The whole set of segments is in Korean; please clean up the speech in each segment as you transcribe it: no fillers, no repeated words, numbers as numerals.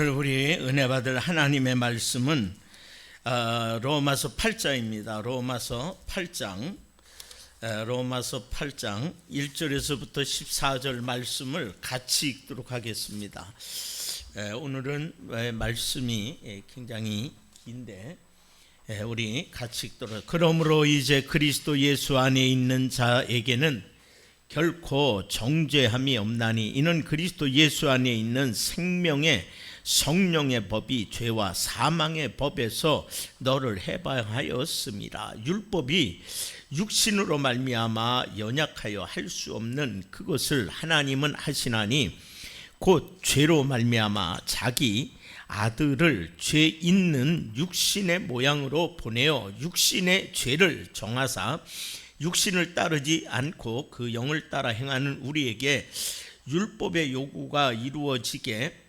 오늘 우리 은혜 받을 하나님의 말씀은 로마서 8장입니다. 로마서 8장 1절에서부터 14절 말씀을 같이 읽도록 하겠습니다. 오늘은 말씀이 굉장히 긴데 우리 같이 읽도록. 그러므로 이제 그리스도 예수 안에 있는 자에게는 결코 정죄함이 없나니 이는 그리스도 예수 안에 있는 생명의 성령의 법이 죄와 사망의 법에서 너를 해방하였습니다. 율법이 육신으로 말미암아 연약하여 할 수 없는 그것을 하나님은 하시나니 곧 죄로 말미암아 자기 아들을 죄 있는 육신의 모양으로 보내어 육신의 죄를 정하사 육신을 따르지 않고 그 영을 따라 행하는 우리에게 율법의 요구가 이루어지게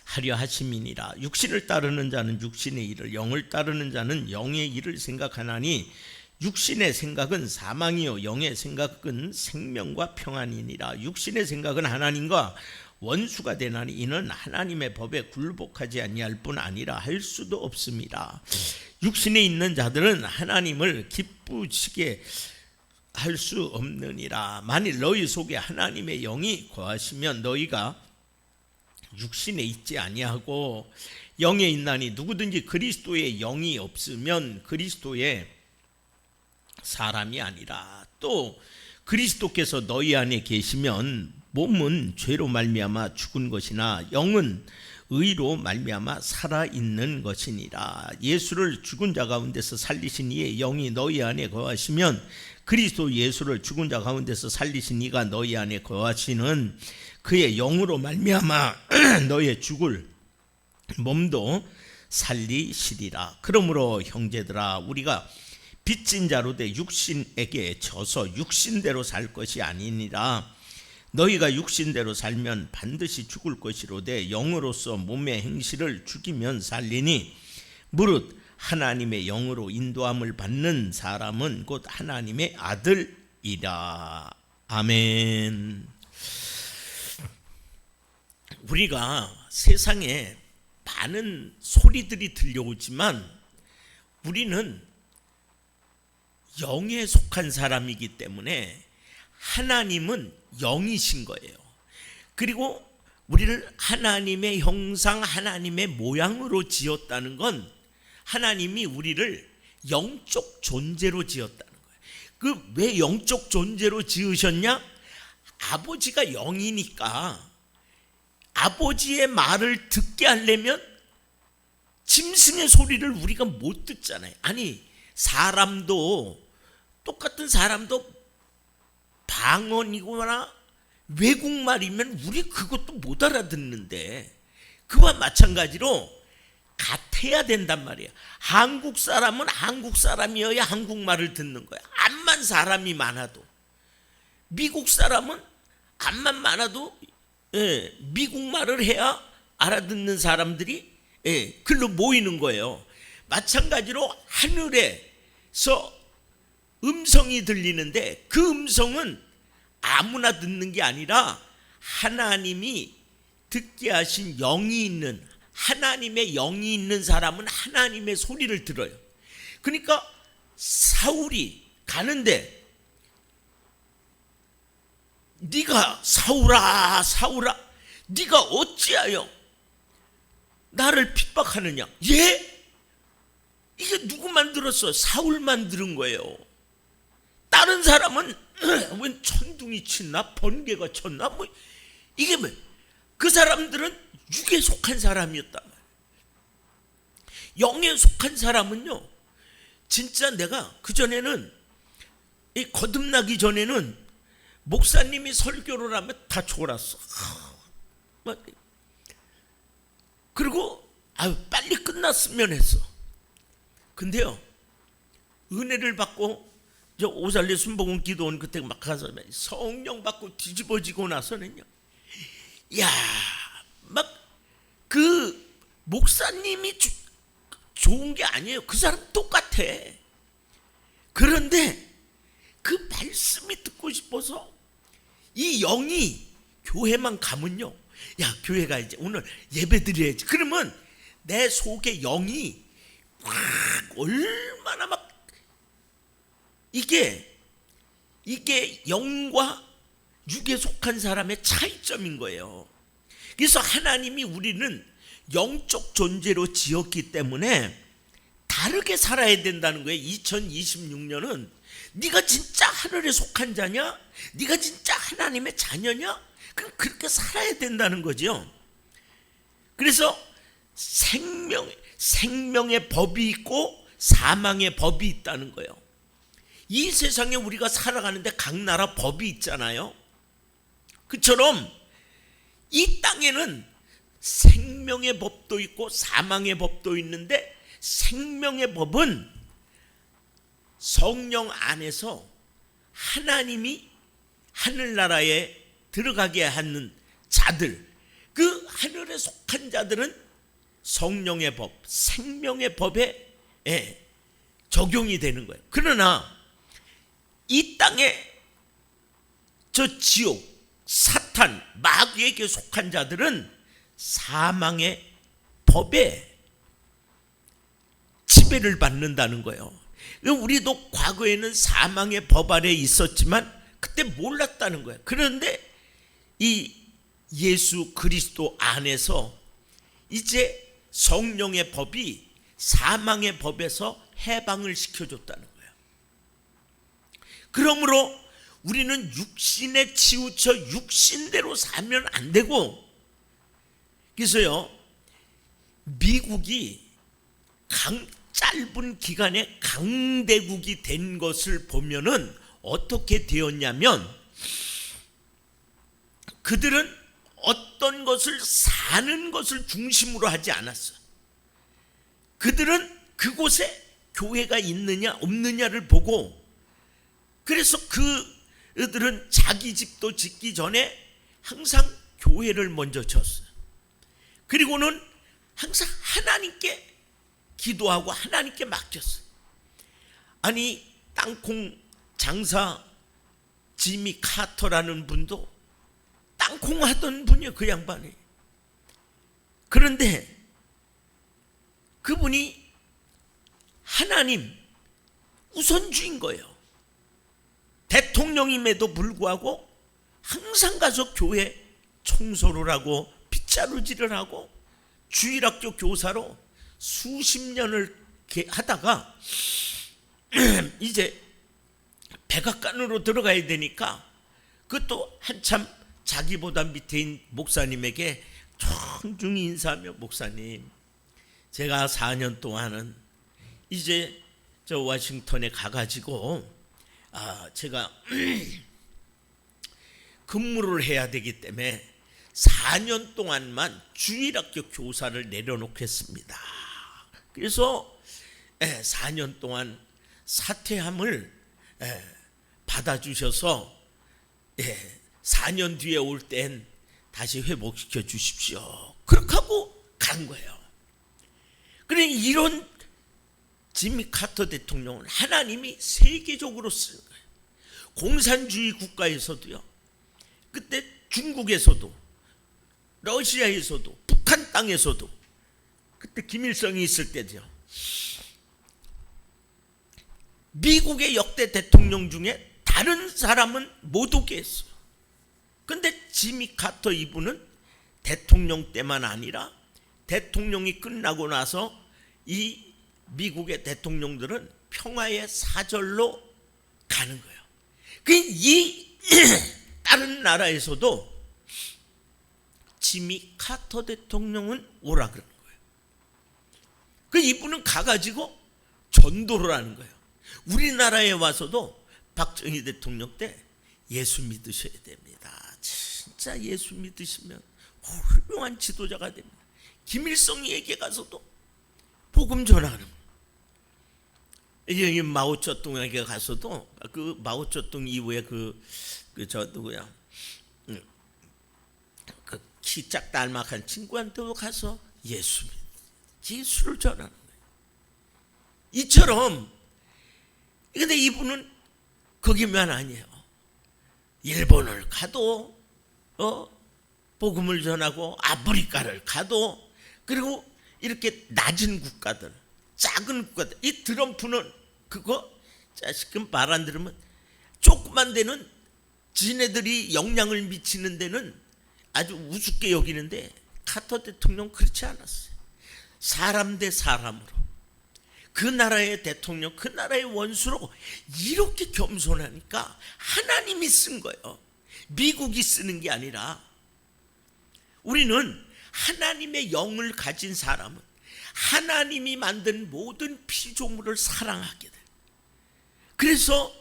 하려 하심이니라. 육신을 따르는 자는 육신의 일을, 영을 따르는 자는 영의 일을 생각하나니 육신의 생각은 사망이요 영의 생각은 생명과 평안이니라. 육신의 생각은 하나님과 원수가 되나니 이는 하나님의 법에 굴복하지 아니할 뿐 아니라 할 수도 없습니다. 육신에 있는 자들은 하나님을 기쁘시게 할 수 없느니라. 만일 너희 속에 하나님의 영이 거하시면 너희가 육신에 있지 아니하고 영에 있나니 누구든지 그리스도의 영이 없으면 그리스도의 사람이 아니라. 또 그리스도께서 너희 안에 계시면 몸은 죄로 말미암아 죽은 것이나 영은 의로 말미암아 살아있는 것이니라. 예수를 죽은 자 가운데서 살리신 이의 영이 너희 안에 거하시면 그리스도 예수를 죽은 자 가운데서 살리신 이가 너희 안에 거하시는 그의 영으로 말미암아 너의 죽을 몸도 살리시리라. 그러므로 형제들아 우리가 빚진 자로 돼 육신에게 져서 육신대로 살 것이 아니니라. 너희가 육신대로 살면 반드시 죽을 것이로되 영으로서 몸의 행실을 죽이면 살리니 무릇 하나님의 영으로 인도함을 받는 사람은 곧 하나님의 아들이라. 아멘. 우리가 세상에 많은 소리들이 들려오지만 우리는 영에 속한 사람이기 때문에 하나님은 영이신 거예요. 그리고 우리를 하나님의 형상, 하나님의 모양으로 지었다는 건 하나님이 우리를 영적 존재로 지었다는 거예요. 그 왜 영적 존재로 지으셨냐? 아버지가 영이니까 아버지의 말을 듣게 하려면 짐승의 소리를 우리가 못 듣잖아요. 아니 사람도 똑같은 사람도 방언이거나 외국말이면 우리 그것도 못 알아듣는데 그와 마찬가지로 같아야 된단 말이에요. 한국 사람은 한국 사람이어야 한국말을 듣는 거야. 암만 사람이 많아도. 미국 사람은 암만 많아도 미국말을 해야 알아듣는 사람들이 글로 모이는 거예요. 마찬가지로 하늘에서 음성이 들리는데 그 음성은 아무나 듣는 게 아니라 하나님이 듣게 하신 영이 있는, 하나님의 영이 있는 사람은 하나님의 소리를 들어요. 그러니까 사울이 가는데 네가 사울아 사울아 네가 어찌하여 나를 핍박하느냐. 예? 이게 누구 만들었어? 사울만 들은 거예요. 다른 사람은 웬 천둥이 치나 번개가 쳤나 뭐 이게 뭐 그 사람들은 육에 속한 사람이었단 말이에요. 영에 속한 사람은요 진짜 내가 그전에는 거듭나기 전에는 목사님이 설교를 하면 다 졸았어. 그리고 빨리 끝났으면 했어. 근데요 은혜를 받고 저 오살리 순복음 기도원 그때 막 가서 성령 받고 뒤집어지고 나서는요 야 막 그 목사님이 좋은 게 아니에요. 그 사람 똑같아. 그런데 그 말씀이 듣고 싶어서 이 영이 교회만 가면요 야, 교회 가야지. 오늘 예배 드려야지. 그러면 내 속에 영이 막 얼마나 막 이게 영과 육에 속한 사람의 차이점인 거예요. 그래서 하나님이 우리는 영적 존재로 지었기 때문에 다르게 살아야 된다는 거예요. 2026년은 네가 진짜 하늘에 속한 자냐? 네가 진짜 하나님의 자녀냐? 그럼 그렇게 살아야 된다는 거죠. 그래서 생명의 법이 있고 사망의 법이 있다는 거예요. 이 세상에 우리가 살아가는데 각 나라 법이 있잖아요. 그처럼 이 땅에는 생명의 법도 있고 사망의 법도 있는데, 생명의 법은 성령 안에서 하나님이 하늘나라에 들어가게 하는 자들, 그 하늘에 속한 자들은 성령의 법, 생명의 법에 적용이 되는 거예요. 그러나 이 땅에 저 지옥, 사탄, 마귀에게 속한 자들은 사망의 법에 지배를 받는다는 거예요. 우리도 과거에는 사망의 법 아래 있었지만 그때 몰랐다는 거예요. 그런데 이 예수 그리스도 안에서 이제 성령의 법이 사망의 법에서 해방을 시켜줬다는 거예요. 그러므로 우리는 육신에 치우쳐 육신대로 살면 안 되고, 그래서요, 미국이 짧은 기간에 강대국이 된 것을 보면은 어떻게 되었냐면, 그들은 어떤 것을 사는 것을 중심으로 하지 않았어. 그들은 그곳에 교회가 있느냐 없느냐를 보고, 그래서 그들은 자기 집도 짓기 전에 항상 교회를 먼저 쳤어요. 그리고는 항상 하나님께 기도하고 하나님께 맡겼어요. 아니, 땅콩 장사 지미 카터라는 분도 땅콩 하던 분이에요, 그 양반이. 그런데 그분이 하나님 우선주인 거예요. 대통령임에도 불구하고 항상 가서 교회 청소를 하고 빗자루질을 하고 주일학교 교사로 수십 년을 하다가 이제 백악관으로 들어가야 되니까 그것도 한참 자기보다 밑에인 목사님에게 청중히 인사하며, 목사님, 제가 4년 동안은 이제 저 워싱턴에 가가지고 제가 근무를 해야 되기 때문에 4년 동안만 주일학교 교사를 내려놓겠습니다. 그래서 4년 동안 사퇴함을 받아주셔서 4년 뒤에 올 땐 다시 회복시켜 주십시오. 그렇게 하고 간 거예요. 그래, 이런 지미 카터 대통령은 하나님이 세계적으로 쓰는 거예요. 공산주의 국가에서도요, 그때 중국에서도, 러시아에서도, 북한 땅에서도, 그때 김일성이 있을 때죠, 미국의 역대 대통령 중에 다른 사람은 못 오게 했어요. 근데 지미 카터 이분은 대통령 때만 아니라 대통령이 끝나고 나서 이 미국의 대통령들은 평화의 사절로 가는 거예요. 이 다른 나라에서도 지미 카터 대통령은 오라 그러는 거예요. 이분은 가가지고 전도를 하는 거예요. 우리나라에 와서도 박정희 대통령 때 예수 믿으셔야 됩니다. 진짜 예수 믿으시면 훌륭한 지도자가 됩니다. 김일성에게 가서도 복음 전하는 거예요. 마오쩌둥에게 가서도, 그 마오쩌둥 이후에 저 누구야, 그 키 작다 알막한 친구한테도 가서 예수를 전하는 거예요. 이처럼. 근데 이분은 거기만 아니에요. 일본을 가도 복음을 전하고 아프리카를 가도, 그리고 이렇게 낮은 국가들, 작은 국가들, 이 트럼프는 그거 자식은 말 안 들으면 조그만 데는 지네들이 영향을 미치는 데는 아주 우습게 여기는데, 카터 대통령 그렇지 않았어요. 사람 대 사람으로, 그 나라의 대통령, 그 나라의 원수로 이렇게 겸손하니까 하나님이 쓴 거예요. 미국이 쓰는 게 아니라. 우리는 하나님의 영을 가진 사람은 하나님이 만든 모든 피조물을 사랑하게 돼. 그래서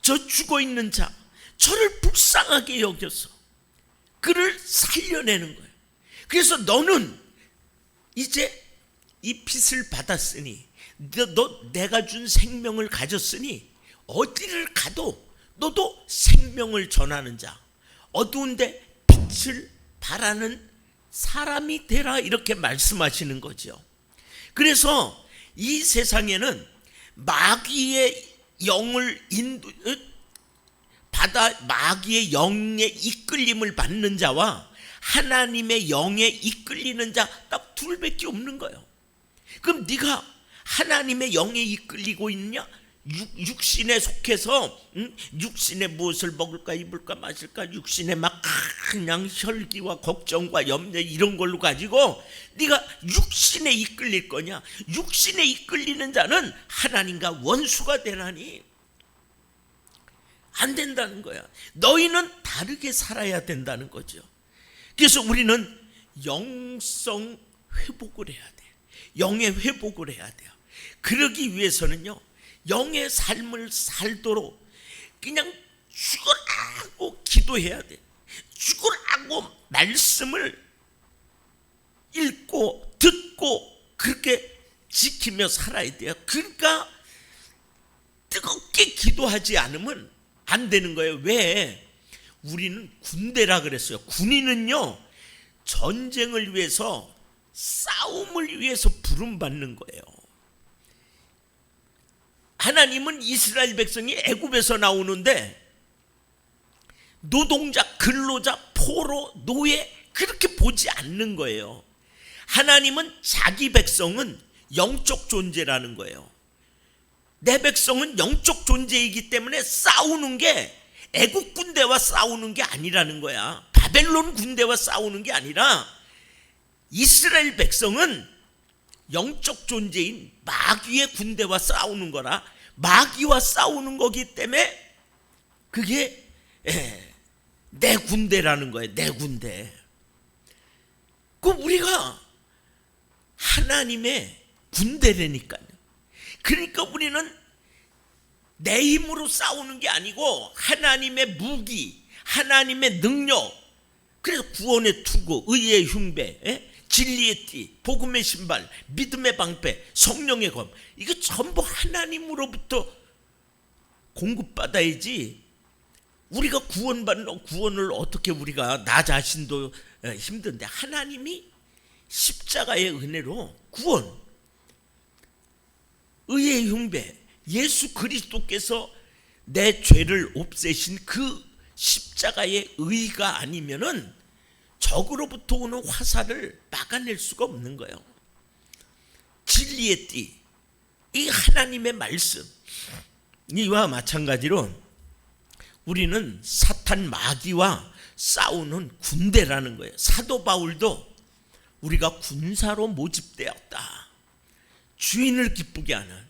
저 죽어 있는 자, 저를 불쌍하게 여겨서 그를 살려내는 거예요. 그래서 너는 이제 이 빚을 받았으니, 내가 준 생명을 가졌으니 어디를 가도 너도 생명을 전하는 자, 어두운데 빛을 발하는 사람이 되라, 이렇게 말씀하시는 거죠. 그래서 이 세상에는 마귀의 영을 마귀의 영의 이끌림을 받는 자와 하나님의 영에 이끌리는 자, 딱 둘밖에 없는 거예요. 그럼 네가 하나님의 영에 이끌리고 있냐? 육신에 속해서 육신에 무엇을 먹을까 입을까 마실까, 육신에 막 그냥 혈기와 걱정과 염려 이런 걸로 가지고 네가 육신에 이끌릴 거냐? 육신에 이끌리는 자는 하나님과 원수가 되나니 안 된다는 거야. 너희는 다르게 살아야 된다는 거죠. 그래서 우리는 영성 회복을 해야 돼. 영의 회복을 해야 돼요. 그러기 위해서는요, 영의 삶을 살도록 그냥 죽으라고 기도해야 돼. 죽으라고 말씀을 읽고 듣고 그렇게 지키며 살아야 돼요. 그러니까 뜨겁게 기도하지 않으면 안 되는 거예요. 왜? 우리는 군대라 그랬어요. 군인은요, 전쟁을 위해서, 싸움을 위해서 부름받는 거예요. 하나님은 이스라엘 백성이 애굽에서 나오는데 노동자, 근로자, 포로, 노예 그렇게 보지 않는 거예요. 하나님은 자기 백성은 영적 존재라는 거예요. 내 백성은 영적 존재이기 때문에 싸우는 게 애국 군대와 싸우는 게 아니라는 거야. 바벨론 군대와 싸우는 게 아니라 이스라엘 백성은 영적 존재인 마귀의 군대와 싸우는 거라, 마귀와 싸우는 거기 때문에 그게 내 군대라는 거예요. 내 군대. 그 우리가 하나님의 군대라니까요. 그러니까 우리는 내 힘으로 싸우는 게 아니고 하나님의 무기, 하나님의 능력, 그래서 구원의 투구, 의의 흉배, 진리의 띠, 복음의 신발, 믿음의 방패, 성령의 검, 이거 전부 하나님으로부터 공급받아야지. 우리가 구원을 어떻게, 우리가 나 자신도 힘든데 하나님이 십자가의 은혜로 구원, 의의 흉배, 예수 그리스도께서 내 죄를 없애신 그 십자가의 의가 아니면은 적으로부터 오는 화살을 막아낼 수가 없는 거예요. 진리의 띠, 이 하나님의 말씀, 이와 마찬가지로 우리는 사탄 마귀와 싸우는 군대라는 거예요. 사도 바울도 우리가 군사로 모집되었다. 주인을 기쁘게 하는.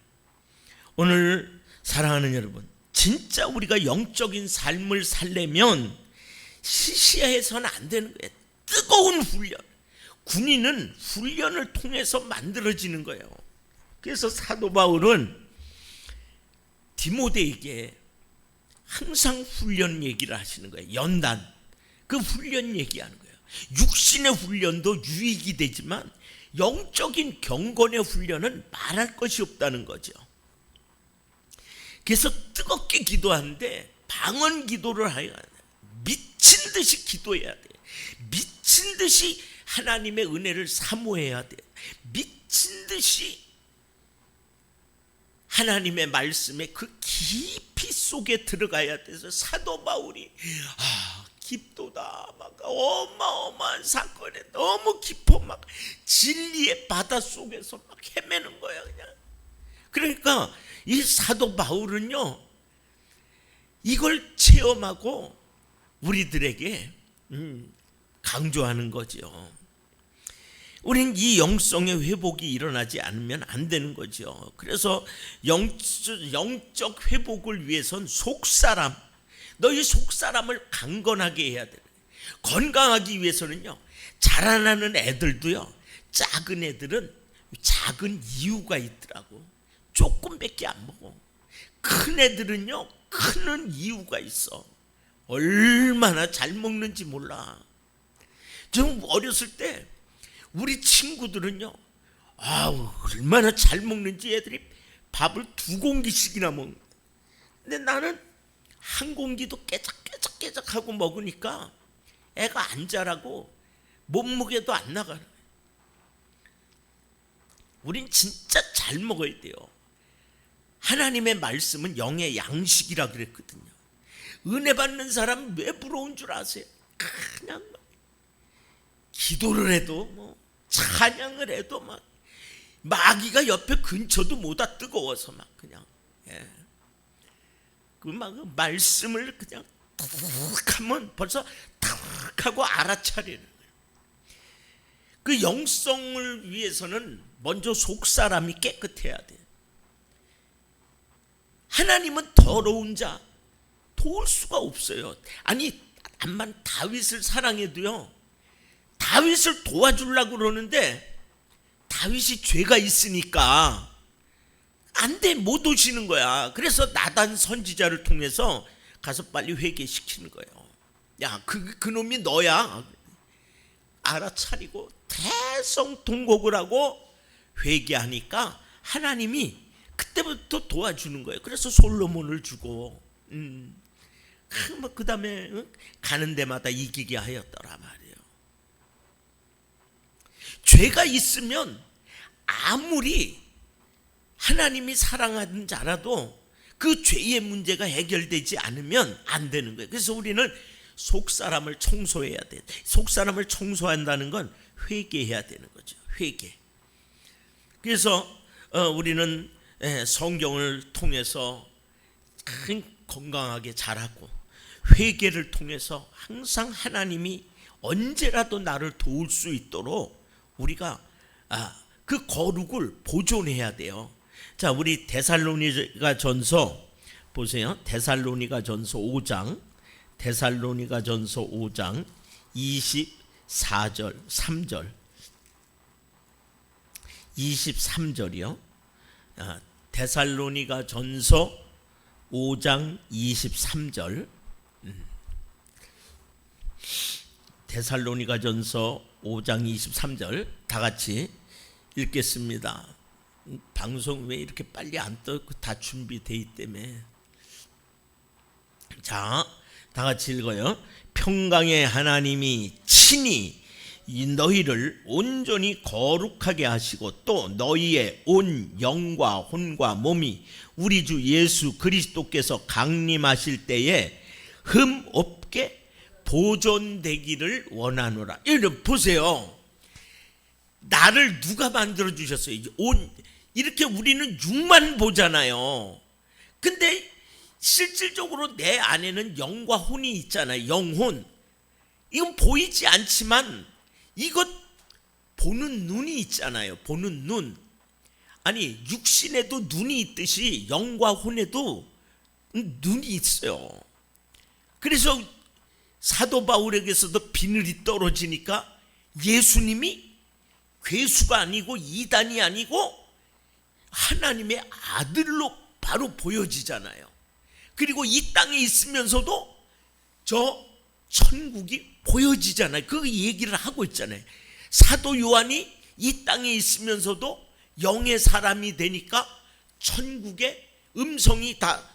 오늘 사랑하는 여러분, 진짜 우리가 영적인 삶을 살려면 시시해서는 안 되는 거예요. 뜨거운 훈련. 군인은 훈련을 통해서 만들어지는 거예요. 그래서 사도 바울은 디모데에게 항상 훈련 얘기를 하시는 거예요. 연단, 그 훈련 얘기하는 거예요. 육신의 훈련도 유익이 되지만 영적인 경건의 훈련은 말할 것이 없다는 거죠. 그래서 뜨겁게 기도하는데 방언 기도를 해야 돼. 미친 듯이 기도해야 돼. 미친 듯이 하나님의 은혜를 사모해야 돼. 미친 듯이 하나님의 말씀에 그 깊이 속에 들어가야 돼서 사도 바울이 깊도다. 막 어마어마한 사건에 너무 깊어. 막 진리의 바다 속에서 막 헤매는 거야 그냥. 그러니까 이 사도 바울은요, 이걸 체험하고 우리들에게 강조하는 거죠. 우린 이 영성의 회복이 일어나지 않으면 안 되는 거죠. 그래서 영적 회복을 위해선 속사람, 너희 속사람을 강건하게 해야 돼. 건강하기 위해서는요, 자라나는 애들도요, 작은 애들은 작은 이유가 있더라고. 조금밖에 안 먹어. 큰 애들은요, 크는 이유가 있어. 얼마나 잘 먹는지 몰라. 좀 어렸을 때 우리 친구들은요, 얼마나 잘 먹는지 애들이 밥을 2공기씩이나 먹는. 근데 나는 한 공기도 깨작깨작하고 먹으니까 애가 안 자라고 몸무게도 안 나가는 거예요. 우린 진짜 잘 먹어야 돼요. 하나님의 말씀은 영의 양식이라 그랬거든요. 은혜 받는 사람 왜 부러운 줄 아세요? 그냥 기도를 해도 뭐 찬양을 해도 막 마귀가 옆에 근처도 못 와, 뜨거워서 막 그냥 그 막 말씀을 그냥 탁 하면 벌써 탁 하고 알아차리는 거예요. 그 영성을 위해서는 먼저 속사람이 깨끗해야 돼. 하나님은 더러운 자 도울 수가 없어요. 아니, 암만 다윗을 사랑해도요, 다윗을 도와주려고 그러는데 다윗이 죄가 있으니까 안 돼, 못 오시는 거야. 그래서 나단 선지자를 통해서 가서 빨리 회개시키는 거예요. 야, 그 놈이 너야. 알아차리고 대성통곡을 하고 회개하니까 하나님이 그때부터 도와주는 거예요. 그래서 솔로몬을 주고 그 다음에 가는 데마다 이기게 하였더라 말이에요. 죄가 있으면 아무리 하나님이 사랑하는 자라도 그 죄의 문제가 해결되지 않으면 안 되는 거예요. 그래서 우리는 속사람을 청소해야 돼. 속사람을 청소한다는 건 회개해야 되는 거죠. 회개. 그래서 우리는 성경을 통해서 건강하게 자라고, 회개를 통해서 항상 하나님이 언제라도 나를 도울 수 있도록 우리가 그 거룩을 보존해야 돼요. 자, 우리 데살로니가 전서 보세요. 데살로니가 전서 5장, 데살로니가 전서 5장 24절 3절 23절이요. 데살로니가 전서 5장 23절. 데살로니가 전서 5장 23절 다 같이 읽겠습니다. 방송 왜 이렇게 빨리 안 떠? 다 준비돼 있다며. 자, 다 같이 읽어요. 평강의 하나님이 친히 너희를 온전히 거룩하게 하시고 또 너희의 온 영과 혼과 몸이 우리 주 예수 그리스도께서 강림하실 때에 흠 없게 보존되기를 원하노라. 이렇게 보세요. 나를 누가 만들어 주셨어요? 이렇게 우리는 육만 보잖아요. 근데 실질적으로 내 안에는 영과 혼이 있잖아요. 영혼. 이건 보이지 않지만 이것 보는 눈이 있잖아요. 보는 눈. 아니, 육신에도 눈이 있듯이 영과 혼에도 눈이 있어요. 그래서 사도 바울에게서도 비늘이 떨어지니까 예수님이 괴수가 아니고 이단이 아니고 하나님의 아들로 바로 보여지잖아요. 그리고 이 땅에 있으면서도 저 천국이 보여지잖아요. 그 얘기를 하고 있잖아요. 사도 요한이 이 땅에 있으면서도 영의 사람이 되니까 천국의 음성이 다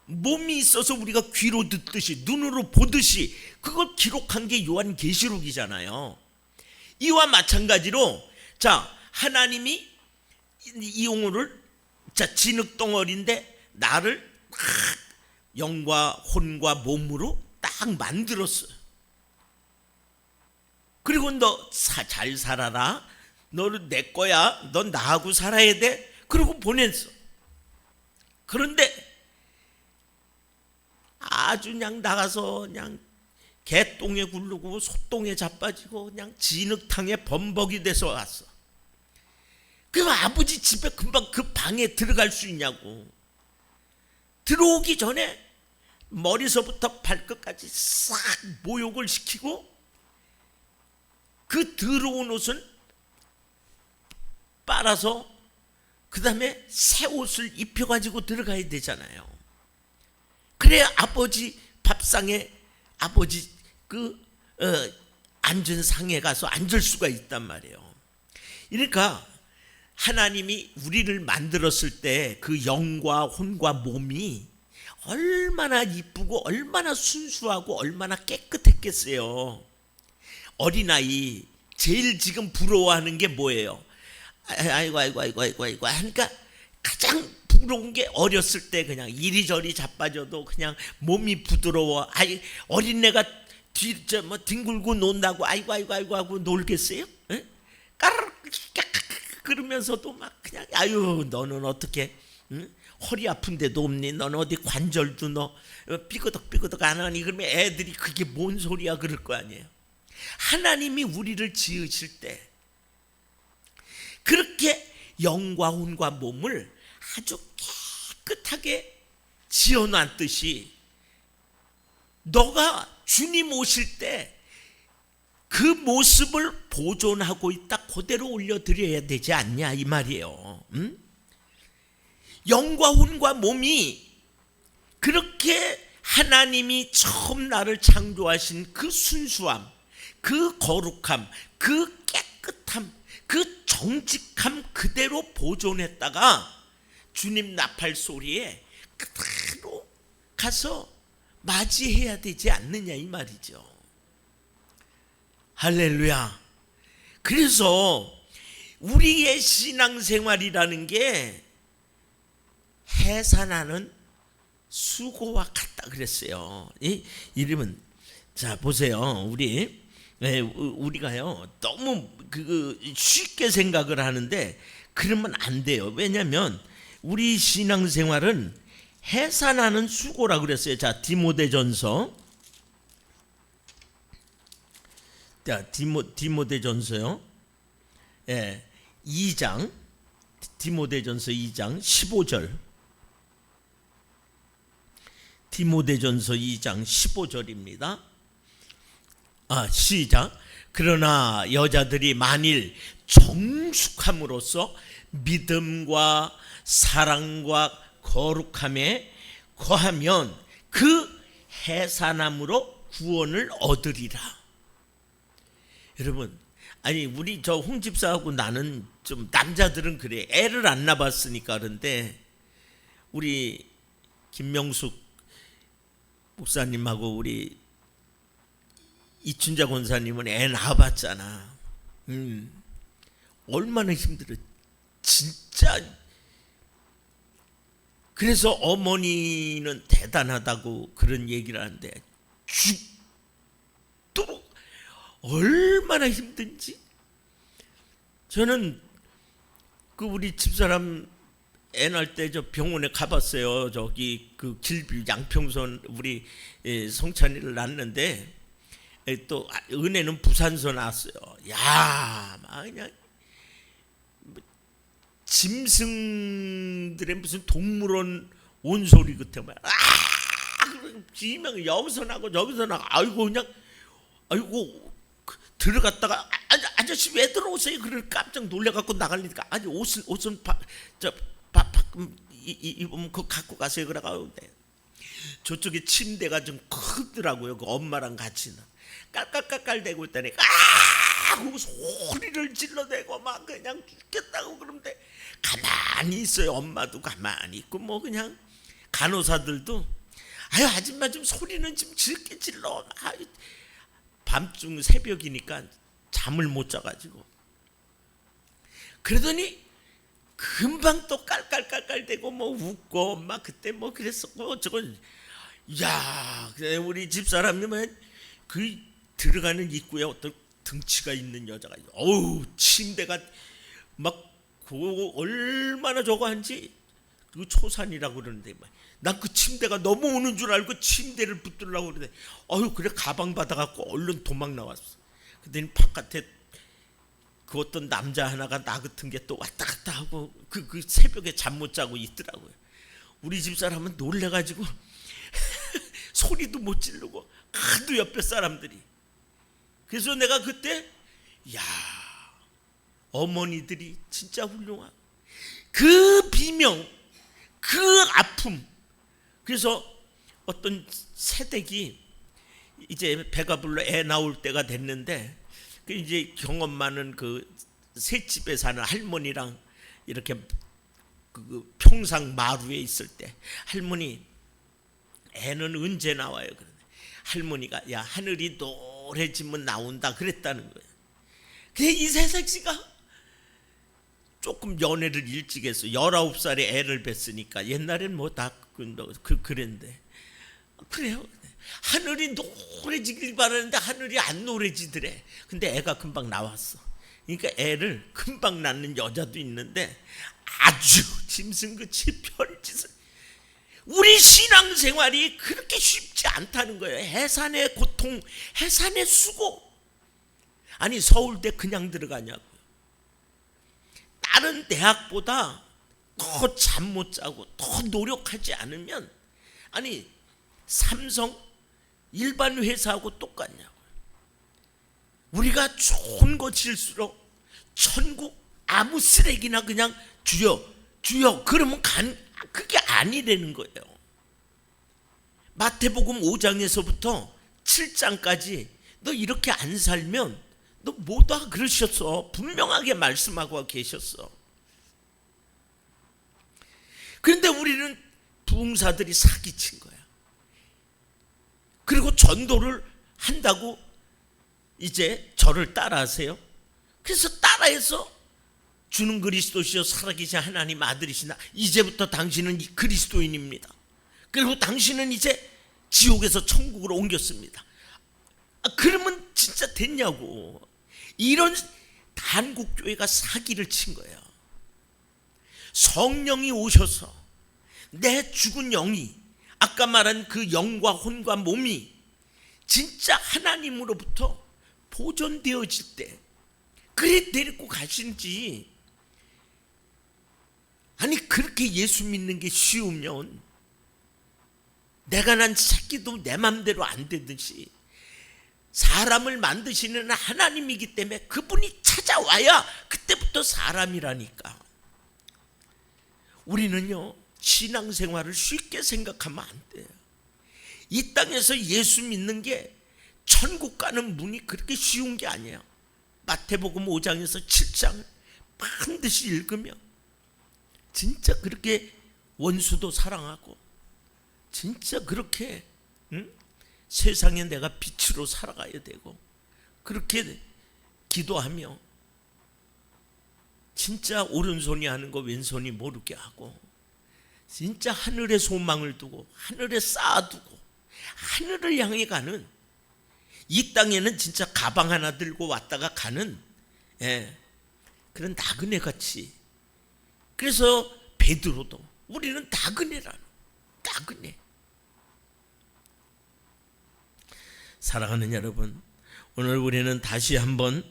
몸이 있어서 우리가 귀로 듣듯이 눈으로 보듯이 그걸 기록한 게 요한계시록이잖아요. 이와 마찬가지로 자, 하나님이 이 용어를 진흙덩어리인데 나를 딱 영과 혼과 몸으로 딱 만들었어요. 그리고 너 잘 살아라. 너는 내 거야. 넌 나하고 살아야 돼. 그러고 보냈어. 그런데 아주 그냥 나가서 그냥 개똥에 굴르고 소똥에 자빠지고 그냥 진흙탕에 범벅이 돼서 왔어. 그럼 아버지 집에 금방 그 방에 들어갈 수 있냐고. 들어오기 전에 머리서부터 발끝까지 싹 모욕을 시키고 그 더러운 옷은 빨아서 그 다음에 새 옷을 입혀가지고 들어가야 되잖아요. 그래야 아버지 밥상에 아버지 앉은 상에 가서 앉을 수가 있단 말이에요. 그러니까 하나님이 우리를 만들었을 때 그 영과 혼과 몸이 얼마나 이쁘고 얼마나 순수하고 얼마나 깨끗했겠어요. 어린아이 제일 지금 부러워하는 게 뭐예요? 아이고 하니까 가장 부러운 게 어렸을 때 그냥 이리저리 자빠져도 그냥 몸이 부드러워. 어린애가 뒹굴고 논다고 아이고 하고 놀겠어요? 까르르 그러면서도 막 그냥 아유 너는 어떻게 허리 아픈데도 없니? 너는 어디 관절도 너 삐그덕 안 하니? 그러면 애들이 그게 뭔 소리야 그럴 거 아니에요. 하나님이 우리를 지으실 때 그렇게 영과 혼과 몸을 아주 깨끗하게 지어놨듯이 너가 주님 오실 때 그 모습을 보존하고 있다 그대로 올려드려야 되지 않냐 이 말이에요. 영과 혼과 몸이 그렇게 하나님이 처음 나를 창조하신 그 순수함, 그 거룩함, 그 깨끗함, 그 정직함 그대로 보존했다가 주님 나팔 소리에 그대로 가서 맞이해야 되지 않느냐 이 말이죠. 할렐루야. 그래서 우리의 신앙생활이라는 게 해산하는 수고와 같다 그랬어요. 이 이름은 자 보세요. 우리가요 너무 쉽게 생각을 하는데 그러면 안 돼요. 왜냐하면 우리 신앙생활은 해산하는 수고라 그랬어요. 자 디모데전서, 자 디모데전서요. 2장 디모데전서 2장 15절. 디모데전서 2장 15절입니다. 시작. 그러나 여자들이 만일 정숙함으로써 믿음과 사랑과 거룩함에 거하면 그 해산함으로 구원을 얻으리라. 여러분, 아니 우리 저 홍 집사하고 나는 좀 남자들은 그래. 애를 안 낳았으니까 그런데 우리 김명숙 목사님하고 우리 이춘자 권사님은 애 낳아봤잖아. 얼마나 힘들어 진짜. 그래서 어머니는 대단하다고 그런 얘기를 하는데 죽도록 얼마나 힘든지. 저는 그 우리 집사람 애 낳을 때 저 병원에 가봤어요. 저기 그 길뷰 양평선 우리 성찬이를 낳는데 또 은혜는 부산서 낳았어요. 야, 막 그냥 짐승들의 무슨 동물원 온 소리 같아. 막 비명 여기서 나고 저기서 나고. 아이고 그냥 아이고 들어갔다가 아저씨 왜 들어오세요? 그걸 깜짝 놀래갖고 나가니까 아니 옷은 입으면 그거 갖고 가세요. 그래가지고 저쪽에 침대가 좀 크더라고요. 그 엄마랑 같이는 깔깔깔깔대고 있다니까 하고 소리를 질러대고 막 그냥 죽겠다고. 그런데 가만히 있어요. 엄마도 가만히 있고 뭐 그냥 간호사들도 아유 아줌마 좀 소리는 좀 적게 질러. 밤중 새벽이니까 잠을 못 자가지고 그러더니 금방 또 깔깔깔깔대고 뭐 웃고 막 그때 뭐 그랬었고 저건. 야, 우리 집사람이면 그 들어가는 입구에 어떤 등치가 있는 여자가, 어우, 침대가 막 얼마나 저거 한지, 그 초산이라고 그러는데, 난 그 침대가 넘어오는 줄 알고 침대를 붙들려고 그러는데, 어휴, 그래 가방 받아갖고 얼른 도망 나왔어. 그랬더니 바깥에 그 어떤 남자 하나가 나 같은 게 또 왔다 갔다 하고 그 새벽에 잠 못 자고 있더라고요. 우리 집 사람은 놀래가지고 소리도 못 지르고 하도 옆에 사람들이. 그래서 내가 그때, 야, 어머니들이 진짜 훌륭하고, 그 비명, 그 아픔. 그래서 어떤 새댁이 이제 배가 불러 애 나올 때가 됐는데, 그 이제 경험 많은 그 셋집에 사는 할머니랑 이렇게 그 평상 마루에 있을 때, 할머니, 애는 언제 나와요? 그러는데 할머니가, 야, 하늘이 노래지면 나온다 그랬다는 거예요. 근데 이 새색시가 조금 연애를 일찍 했어. 19살에 애를 뱄으니까. 옛날엔 뭐 다 그랬는데, 그래요. 하늘이 노래지길 바라는데 하늘이 안 노래지더래. 근데 애가 금방 나왔어. 그러니까 애를 금방 낳는 여자도 있는데, 아주 짐승같이 별짓을. 우리 신앙생활이 그렇게 쉽지 않다는 거예요. 해산의 고통, 해산의 수고. 아니, 서울대 그냥 들어가냐고. 다른 대학보다 더 잠 못 자고 더 노력하지 않으면, 아니, 삼성 일반 회사하고 똑같냐고요. 우리가 좋은 것일수록 천국 아무 쓰레기나 그냥 주여 주여 그러면 그게 아니라는 거예요. 마태복음 5장에서부터 7장까지 너 이렇게 안 살면 너 뭐다 그러셨어. 분명하게 말씀하고 계셨어. 그런데 우리는 부흥사들이 사기친 거야. 그리고 전도를 한다고 이제 저를 따라하세요. 그래서 따라해서 주는 그리스도시여 살아계신 하나님 아들이시나, 이제부터 당신은 그리스도인입니다. 그리고 당신은 이제 지옥에서 천국으로 옮겼습니다. 그러면 진짜 됐냐고. 이런 한국교회가 사기를 친 거예요. 성령이 오셔서 내 죽은 영이, 아까 말한 그 영과 혼과 몸이 진짜 하나님으로부터 보존되어질 때, 그래 데리고 가신지. 아니, 그렇게 예수 믿는 게 쉬우면 내가 난 새끼도 내 맘대로 안 되듯이 사람을 만드시는 하나님이기 때문에 그분이 찾아와야 그때부터 사람이라니까. 우리는요, 신앙생활을 쉽게 생각하면 안 돼요. 이 땅에서 예수 믿는 게 천국 가는 문이 그렇게 쉬운 게 아니에요. 마태복음 5장에서 7장 반드시 읽으면 진짜 그렇게 원수도 사랑하고, 진짜 그렇게 세상에 내가 빛으로 살아가야 되고, 그렇게 기도하며 진짜 오른손이 하는 거 왼손이 모르게 하고, 진짜 하늘에 소망을 두고 하늘에 쌓아두고 하늘을 향해 가는, 이 땅에는 진짜 가방 하나 들고 왔다가 가는, 그런 나그네 같이. 그래서 베드로도 우리는 나그네라는, 나그네. 사랑하는 여러분, 오늘 우리는 다시 한번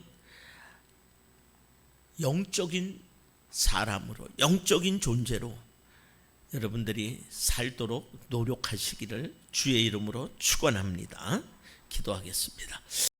영적인 사람으로, 영적인 존재로 여러분들이 살도록 노력하시기를 주의 이름으로 축원합니다. 기도하겠습니다.